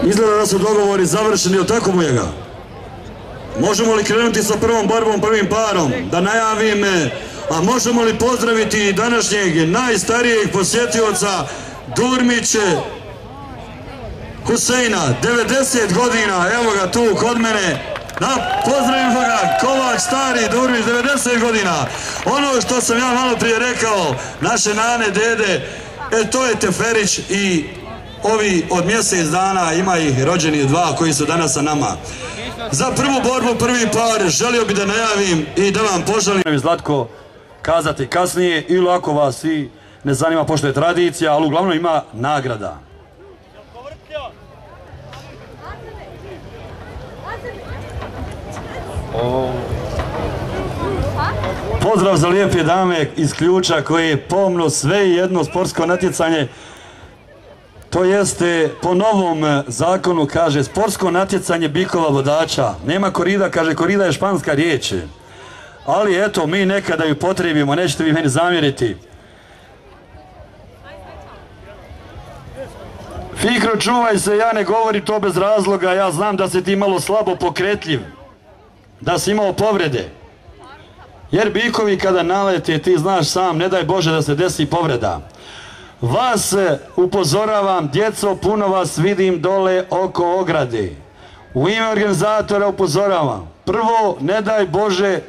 Izgleda da su dogovori završeni, od tako Bujega. Možemo li krenuti sa prvom borbom, prvim parom? Da najavim, a možemo li pozdraviti današnjeg najstarijeg posjetioca Durmić Huseina, 90 godina, evo ga tu kod mene. Pozdravimo ga, Kovač stari Durmić, 90 godina. Ono što sam ja malo prije rekao, naše nane, dede, to je Teferić i ovi od mjesec dana, ima ih rođeni dva koji su danas sa nama. Za prvu borbu, prvi par, želio bi da najavim i da vam poželim Zlatko kazati kasnije, ili ako vas i ne zanima pošto je tradicija, ali uglavnom ima nagrada. Pozdrav za lijepe dame iz Ključa koje pomno sve jedno sportsko natjecanje. To jeste po novom zakonu, kaže, sportsko natjecanje bikova vodača. Nema korida, kaže, korida je španska riječ. Ali eto, mi nekada ju potrebimo, nećete vi meni zamjeriti. Fikro, čuvaj se, ja ne govorim to bez razloga, ja znam da si ti malo slabo pokretljiv. Da si imao povrede. Jer bikovi kada nalete, ti znaš sam, ne daj Bože da se desi povreda. Vas upozoravam, djeco, puno vas vidim dole oko ograde. U ime organizatora upozoravam. Prvo, ne daj Bože,